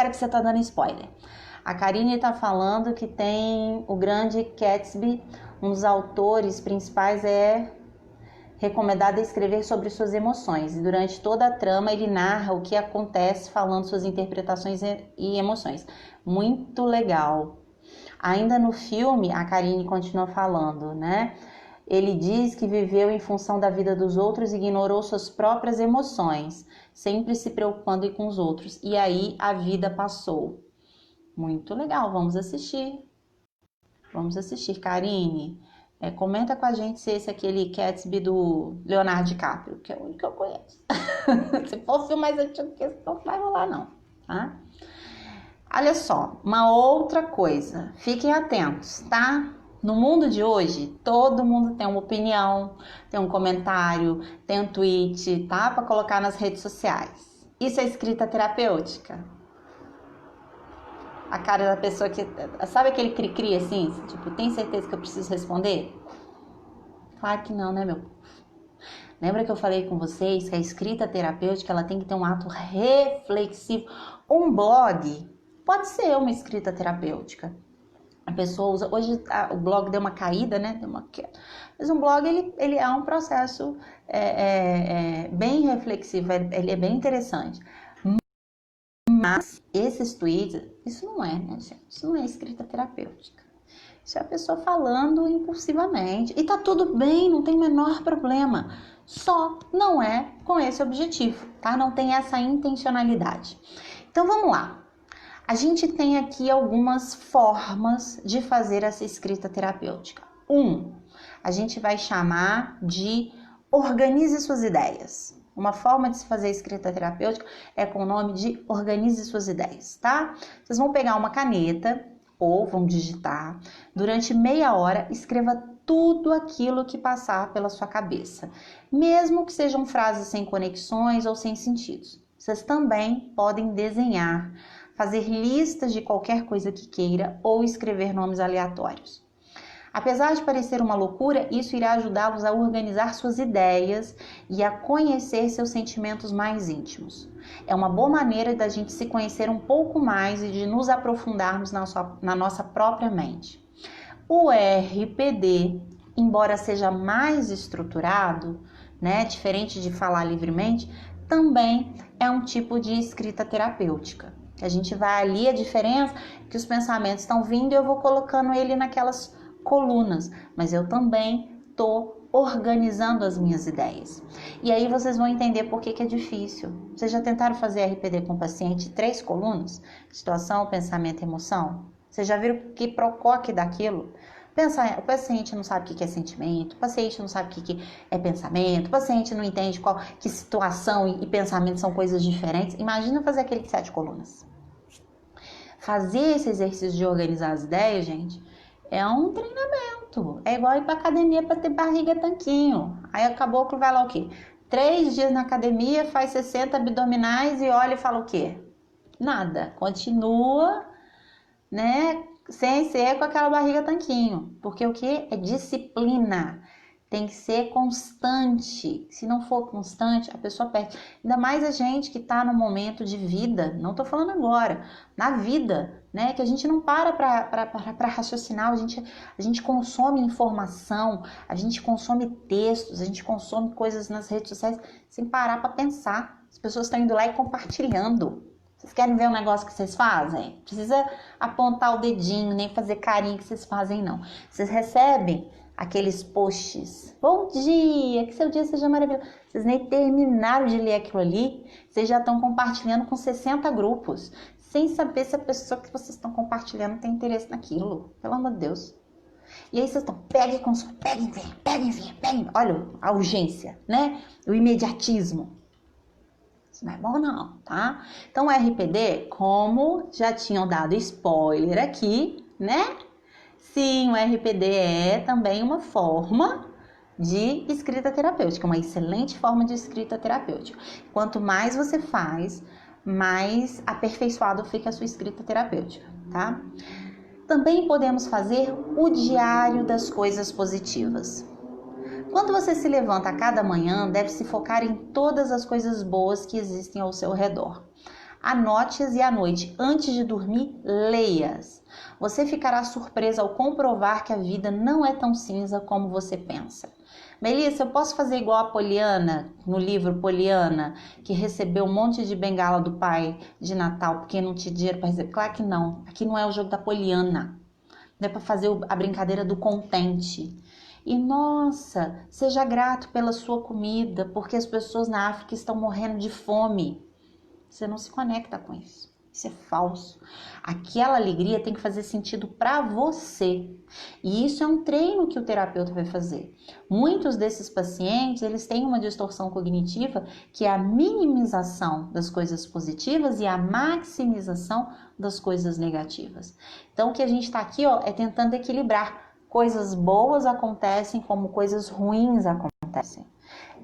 que você tá dando spoiler. A Karine tá falando que tem o grande Gatsby, um dos autores principais é recomendado escrever sobre suas emoções. E durante toda a trama ele narra o que acontece falando suas interpretações e emoções. Muito legal. Ainda no filme, a Karine continua falando, né? Ele diz que viveu em função da vida dos outros e ignorou suas próprias emoções, sempre se preocupando com os outros. E aí a vida passou. Muito legal, vamos assistir. Vamos assistir, Karine. Comenta com a gente se esse é aquele Gatsby do Leonardo DiCaprio, que é o único que eu conheço. Se for o filme mais antigo que esse, não vai rolar não, tá? Olha só, uma outra coisa, fiquem atentos, tá? No mundo de hoje, todo mundo tem uma opinião, tem um comentário, tem um tweet, tá? Para colocar nas redes sociais. Isso é escrita terapêutica? A cara da pessoa que... Sabe aquele cri-cri assim? Tipo, tem certeza que eu preciso responder? Claro que não, né, meu povo? Lembra que eu falei com vocês que a escrita terapêutica ela tem que ter um ato reflexivo? Um blog pode ser uma escrita terapêutica. A pessoa usa... Hoje o blog deu uma caída, né? Deu uma queda. Mas um blog, ele é um processo bem reflexivo, ele é bem interessante. Mas esses tweets, isso não é, né, gente? Isso não é escrita terapêutica. Isso é a pessoa falando impulsivamente. E tá tudo bem, não tem o menor problema. Só não é com esse objetivo, tá? Não tem essa intencionalidade. Então vamos lá. A gente tem aqui algumas formas de fazer essa escrita terapêutica. A gente vai chamar de organize suas ideias. Uma forma de se fazer escrita terapêutica é com o nome de organize suas ideias, tá? Vocês vão pegar uma caneta ou vão digitar. Durante meia hora, escreva tudo aquilo que passar pela sua cabeça. Mesmo que sejam frases sem conexões ou sem sentidos. Vocês também podem desenhar, fazer listas de qualquer coisa que queira ou escrever nomes aleatórios. Apesar de parecer uma loucura, isso irá ajudá-los a organizar suas ideias e a conhecer seus sentimentos mais íntimos. É uma boa maneira da gente se conhecer um pouco mais e de nos aprofundarmos na nossa própria mente. O RPD, embora seja mais estruturado, né, diferente de falar livremente, também é um tipo de escrita terapêutica. A gente vai ali, a diferença é que os pensamentos estão vindo e eu vou colocando ele naquelas colunas, mas eu também estou organizando as minhas ideias. E aí vocês vão entender por que é difícil. Vocês já tentaram fazer RPD com o paciente 3 colunas? Situação, pensamento e emoção? Vocês já viram que procoque daquilo? Pensa, o paciente não sabe o que é sentimento, o paciente não sabe o que é pensamento, o paciente não entende que situação e pensamento são coisas diferentes. Imagina fazer aquele 7 colunas. Fazer esse exercício de organizar as ideias, gente, é um treinamento. É igual ir pra academia para ter barriga tanquinho. Aí a caboclo vai lá o quê? 3 dias na academia, faz 60 abdominais e olha e fala o quê? Nada. Continua, né? Sem ser com aquela barriga tanquinho. Porque o que? É disciplina. Tem que ser constante. Se não for constante, a pessoa perde. Ainda mais a gente que está no momento de vida, não estou falando agora, na vida, né? Que a gente não para raciocinar, a gente consome informação, a gente consome textos, a gente consome coisas nas redes sociais sem parar para pensar. As pessoas estão indo lá e compartilhando. Vocês querem ver um negócio que vocês fazem? Precisa apontar o dedinho, nem fazer carinho que vocês fazem, não. Vocês recebem aqueles posts. Bom dia, que seu dia seja maravilhoso. Vocês nem terminaram de ler aquilo ali, vocês já estão compartilhando com 60 grupos, sem saber se a pessoa que vocês estão compartilhando tem interesse naquilo. Pelo amor de Deus. E aí vocês estão, peguem, peguem. Olha a urgência, né? O imediatismo. Isso não é bom não, tá? Então o RPD, como já tinham dado spoiler aqui, né? Sim, o RPD é também uma forma de escrita terapêutica, uma excelente forma de escrita terapêutica. Quanto mais você faz, mais aperfeiçoado fica a sua escrita terapêutica, tá? Também podemos fazer o diário das coisas positivas. Quando você se levanta a cada manhã, deve se focar em todas as coisas boas que existem ao seu redor. Anote-as e à noite, antes de dormir, leia-as. Você ficará surpresa ao comprovar que a vida não é tão cinza como você pensa. Melissa, eu posso fazer igual a Poliana, no livro Poliana, que recebeu um monte de bengala do pai de Natal porque não tinha dinheiro para receber? Claro que não. Aqui não é o jogo da Poliana. Não é para fazer a brincadeira do contente. E nossa, seja grato pela sua comida, porque as pessoas na África estão morrendo de fome. Você não se conecta com isso. Isso é falso. Aquela alegria tem que fazer sentido para você. E isso é um treino que o terapeuta vai fazer. Muitos desses pacientes, eles têm uma distorção cognitiva que é a minimização das coisas positivas e a maximização das coisas negativas. Então, o que a gente está aqui, é tentando equilibrar. Coisas boas acontecem como coisas ruins acontecem.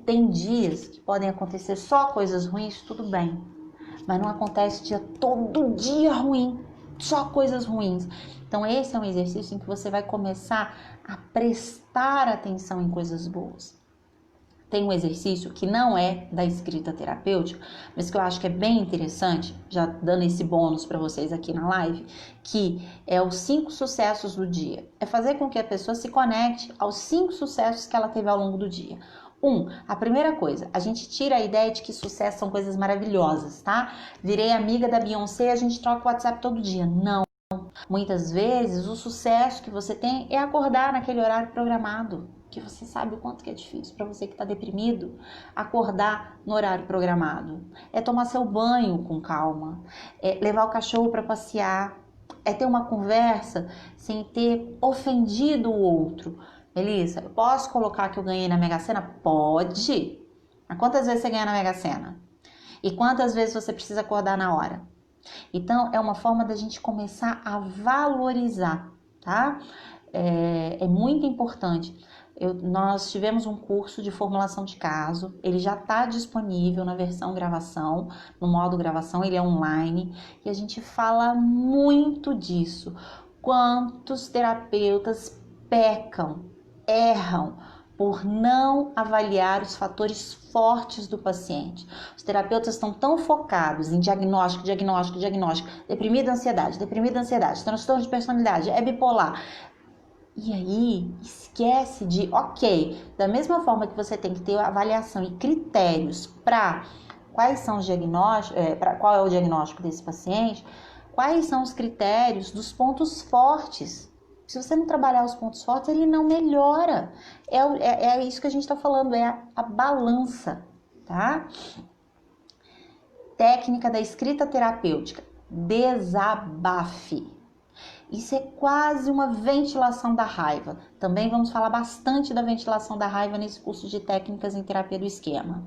Tem dias que podem acontecer só coisas ruins, tudo bem. Mas não acontece todo dia ruim, só coisas ruins. Então esse é um exercício em que você vai começar a prestar atenção em coisas boas. Tem um exercício que não é da escrita terapêutica, mas que eu acho que é bem interessante, já dando esse bônus para vocês aqui na live, que é os 5 sucessos do dia. É fazer com que a pessoa se conecte aos 5 sucessos que ela teve ao longo do dia. A primeira coisa, a gente tira a ideia de que sucesso são coisas maravilhosas, tá? Virei amiga da Beyoncé, a gente troca o WhatsApp todo dia. Não. Muitas vezes o sucesso que você tem é acordar naquele horário programado, que você sabe o quanto que é difícil para você que está deprimido, acordar no horário programado. É tomar seu banho com calma, é levar o cachorro para passear, é ter uma conversa sem ter ofendido o outro. Melissa, eu posso colocar que eu ganhei na Mega Sena? Pode. Mas quantas vezes você ganha na Mega Sena? E quantas vezes você precisa acordar na hora? Então, é uma forma da gente começar a valorizar, tá? É muito importante. Nós tivemos um curso de formulação de caso, ele já está disponível na versão gravação, no modo gravação, ele é online, e a gente fala muito disso. Quantos terapeutas pecam, erram por não avaliar os fatores fortes do paciente. Os terapeutas estão tão focados em diagnóstico, deprimido, ansiedade, transtorno de personalidade, é bipolar. E aí, esquece de, da mesma forma que você tem que ter avaliação e critérios para quais são os diagnósticos, qual é o diagnóstico desse paciente, quais são os critérios dos pontos fortes. Se você não trabalhar os pontos fortes, ele não melhora. É isso que a gente está falando, é a balança, tá? Técnica da escrita terapêutica, desabafe. Isso é quase uma ventilação da raiva. Também vamos falar bastante da ventilação da raiva nesse curso de técnicas em terapia do esquema.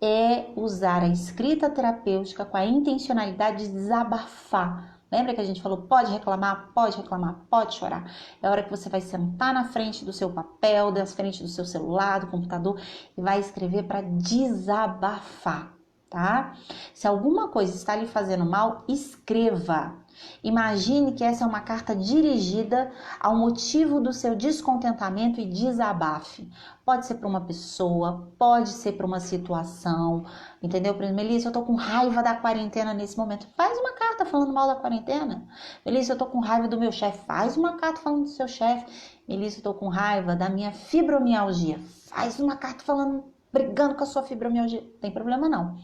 É usar a escrita terapêutica com a intencionalidade de desabafar. Lembra que a gente falou, pode reclamar, pode chorar. É a hora que você vai sentar na frente do seu papel, na frente do seu celular, do computador e vai escrever para desabafar, tá? Se alguma coisa está lhe fazendo mal, escreva. Imagine que essa é uma carta dirigida ao motivo do seu descontentamento e desabafe. Pode ser para uma pessoa, pode ser para uma situação, entendeu? Por exemplo, Melissa, eu tô com raiva da quarentena nesse momento. Faz uma carta falando mal da quarentena. Melissa, eu tô com raiva do meu chefe. Faz uma carta falando do seu chefe. Melissa, eu tô com raiva da minha fibromialgia. Faz uma carta brigando com a sua fibromialgia. Não tem problema não.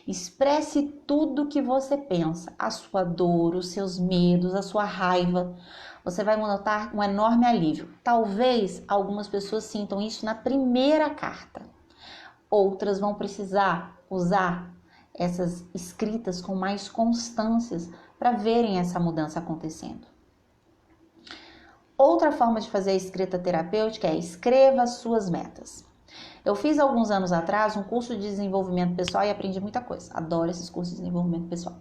Expresse tudo que você pensa, a sua dor, os seus medos, a sua raiva. Você vai notar um enorme alívio. Talvez algumas pessoas sintam isso na primeira carta. Outras vão precisar usar essas escritas com mais constâncias para verem essa mudança acontecendo. Outra forma de fazer a escrita terapêutica é escreva as suas metas. Eu fiz alguns anos atrás um curso de desenvolvimento pessoal e aprendi muita coisa. Adoro esses cursos de desenvolvimento pessoal.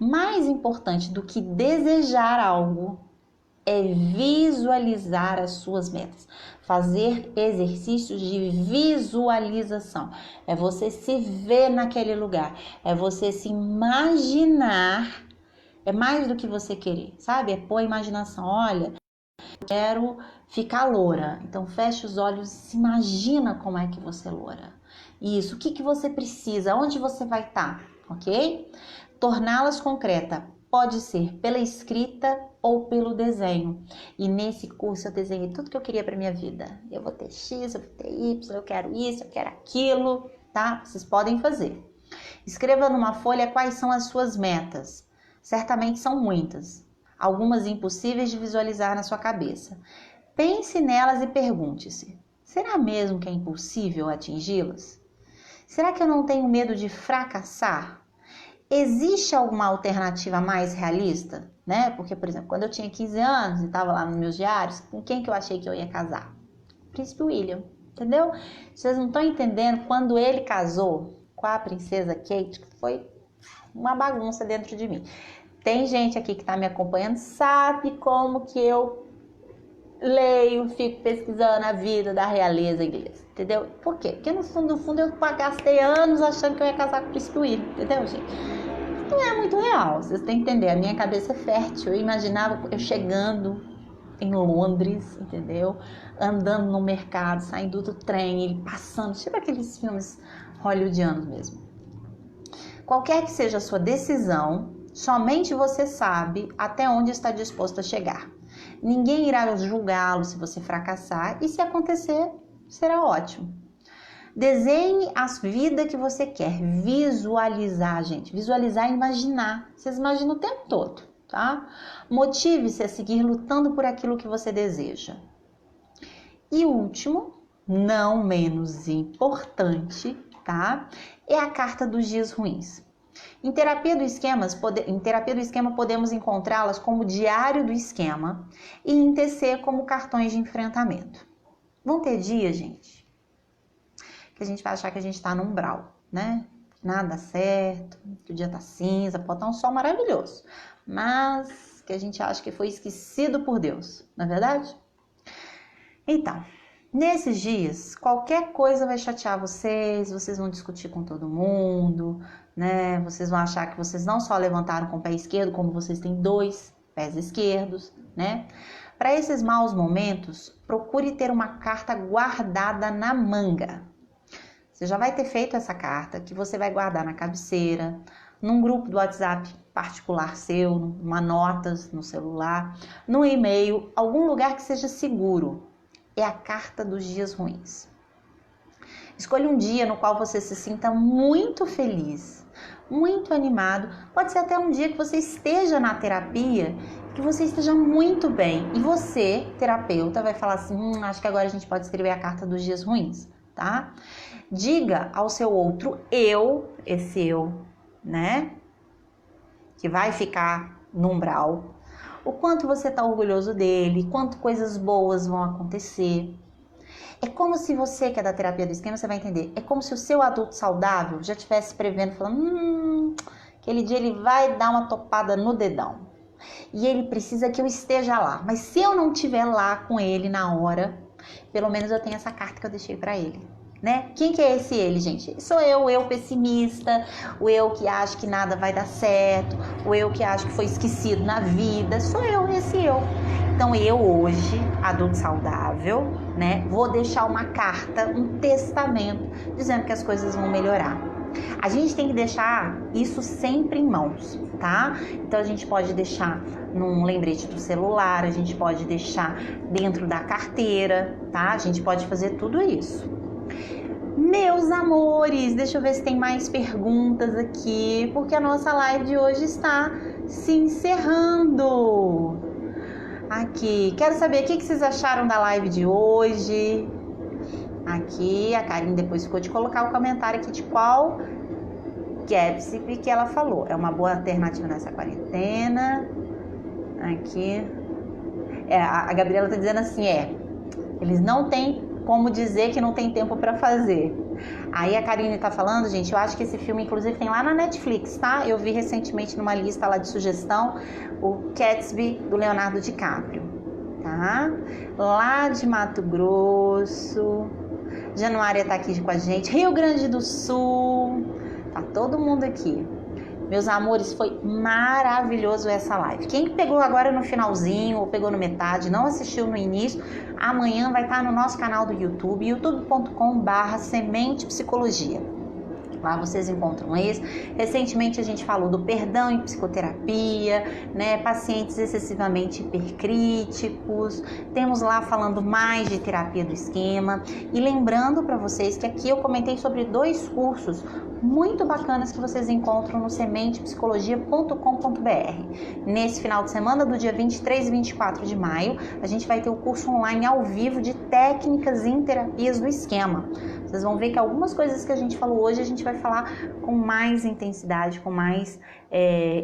Mais importante do que desejar algo é visualizar as suas metas. Fazer exercícios de visualização. É você se ver naquele lugar. É você se imaginar. É mais do que você querer, sabe? É pôr a imaginação. Olha, eu quero ficar loura. Então fecha os olhos e se imagina como é que você é loura. Isso, o que você precisa, onde você vai estar, ok? Torná-las concreta pode ser pela escrita ou pelo desenho. E nesse curso eu desenhei tudo que eu queria para minha vida. Eu vou ter X, eu vou ter Y, eu quero isso, eu quero aquilo, tá? Vocês podem fazer. Escreva numa folha quais são as suas metas. Certamente são muitas. Algumas impossíveis de visualizar na sua cabeça. Pense nelas e pergunte-se: será mesmo que é impossível atingi-las? Será que eu não tenho medo de fracassar? Existe alguma alternativa mais realista? Né? Porque, por exemplo, quando eu tinha 15 anos e estava lá nos meus diários, com quem que eu achei que eu ia casar? Príncipe William, entendeu? Vocês não estão entendendo, quando ele casou com a princesa Kate, foi uma bagunça dentro de mim. Tem gente aqui que está me acompanhando, sabe como que eu leio, fico pesquisando a vida da realeza inglesa, entendeu? Por quê? Porque no fundo eu gastei anos achando que eu ia casar com o Príncipe William, entendeu, gente? Não é muito real, vocês têm que entender, a minha cabeça é fértil, eu imaginava eu chegando em Londres, entendeu? Andando no mercado, saindo do trem, ele passando, tipo aqueles filmes hollywoodianos mesmo. Qualquer que seja a sua decisão, somente você sabe até onde está disposto a chegar. Ninguém irá julgá-lo se você fracassar e se acontecer, será ótimo. Desenhe a vida que você quer, visualizar, gente. Visualizar e imaginar. Vocês imaginam o tempo todo, tá? Motive-se a seguir lutando por aquilo que você deseja. E último, não menos importante, tá? É a carta dos dias ruins. Em terapia do esquema podemos encontrá-las como diário do esquema e em TC como cartões de enfrentamento. Vão ter dias, gente, que a gente vai achar que a gente está no umbral, né? Nada certo, que o dia tá cinza, pode estar um sol maravilhoso, mas que a gente acha que foi esquecido por Deus, não é verdade? Então, nesses dias, qualquer coisa vai chatear vocês vão discutir com todo mundo, né? Vocês vão achar que vocês não só levantaram com o pé esquerdo, como vocês têm 2 pés esquerdos, né? Para esses maus momentos, procure ter uma carta guardada na manga. Você já vai ter feito essa carta que você vai guardar na cabeceira, num grupo do WhatsApp particular seu, numa notas no celular, no e-mail, algum lugar que seja seguro. É a carta dos dias ruins. Escolha um dia no qual você se sinta muito feliz, muito animado. Pode ser até um dia que você esteja na terapia, que você esteja muito bem. E você, terapeuta, vai falar assim, acho que agora a gente pode escrever a carta dos dias ruins, tá? Diga ao seu outro eu, esse eu, né? Que vai ficar no umbral. o quanto você está orgulhoso dele, quanto coisas boas vão acontecer. É como se você, que é da terapia do esquema, você vai entender, é como se o seu adulto saudável já estivesse prevendo, falando, aquele dia ele vai dar uma topada no dedão. E ele precisa que eu esteja lá. Mas se eu não estiver lá com ele na hora, pelo menos eu tenho essa carta que eu deixei para ele. Né? Quem que é esse ele, gente? Sou eu pessimista, o eu que acha que nada vai dar certo, o eu que acha que foi esquecido na vida, sou eu, esse eu. Então eu hoje, adulto saudável, né, vou deixar uma carta, um testamento, dizendo que as coisas vão melhorar. A gente tem que deixar isso sempre em mãos, tá? Então a gente pode deixar num lembrete do celular, a gente pode deixar dentro da carteira, tá? A gente pode fazer tudo isso. Meus amores, deixa eu ver se tem mais perguntas aqui, porque a nossa live de hoje está se encerrando. Aqui, quero saber o que vocês acharam da live de hoje. Aqui, a Karine depois ficou de colocar o comentário aqui de qual Gatsby que ela falou. É uma boa alternativa nessa quarentena. Aqui. A Gabriela tá dizendo assim, eles não têm como dizer que não tem tempo para fazer. Aí a Karine tá falando, gente, eu acho que esse filme inclusive tem lá na Netflix, tá? Eu vi recentemente numa lista lá de sugestão o Gatsby do Leonardo DiCaprio, tá? Lá de Mato Grosso. Januária tá aqui com a gente. Rio Grande do Sul. Tá todo mundo aqui. Meus amores, foi maravilhoso essa live. Quem pegou agora no finalzinho ou pegou no metade, não assistiu no início, amanhã vai estar no nosso canal do YouTube, youtube.com/Semente Psicologia. Lá vocês encontram esse. Recentemente a gente falou do perdão em psicoterapia, né? Pacientes excessivamente hipercríticos. Temos lá falando mais de terapia do esquema. E lembrando para vocês que aqui eu comentei sobre 2 cursos muito bacanas que vocês encontram no sementepsicologia.com.br. Nesse final de semana, do dia 23 e 24 de maio, a gente vai ter o curso online ao vivo de técnicas em terapias do esquema. Vocês vão ver que algumas coisas que a gente falou hoje, a gente vai falar com mais intensidade, com mais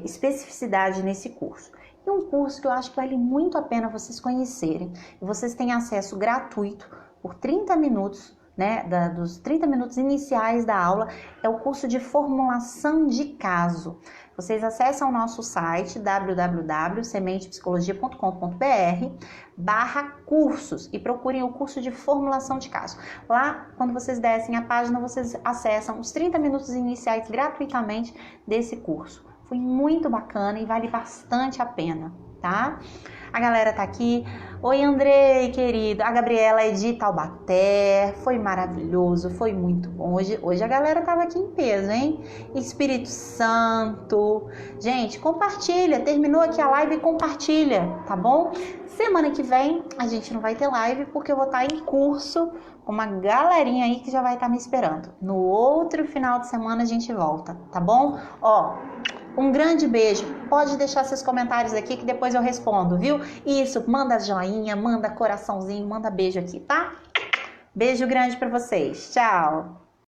especificidade nesse curso. E um curso que eu acho que vale muito a pena vocês conhecerem. E vocês têm acesso gratuito por 30 minutos, né, dos 30 minutos iniciais da aula, é o curso de formulação de caso. Vocês acessam o nosso site www.sementepsicologia.com.br/cursos e procurem o curso de formulação de caso. Lá, quando vocês descem a página, vocês acessam os 30 minutos iniciais gratuitamente desse curso. Foi muito bacana e vale bastante a pena, tá? A galera tá aqui. Oi, Andrei, querido. A Gabriela é de Taubaté. Foi maravilhoso, foi muito bom. Hoje a galera tava aqui em peso, hein? Espírito Santo. Gente, compartilha. Terminou aqui a live e compartilha, tá bom? Semana que vem a gente não vai ter live porque eu vou estar em curso com uma galerinha aí que já vai estar me esperando. No outro final de semana a gente volta, tá bom? Ó, um grande beijo. Pode deixar seus comentários aqui que depois eu respondo, viu? Isso, manda joinha, manda coraçãozinho, manda beijo aqui, tá? Beijo grande pra vocês. Tchau!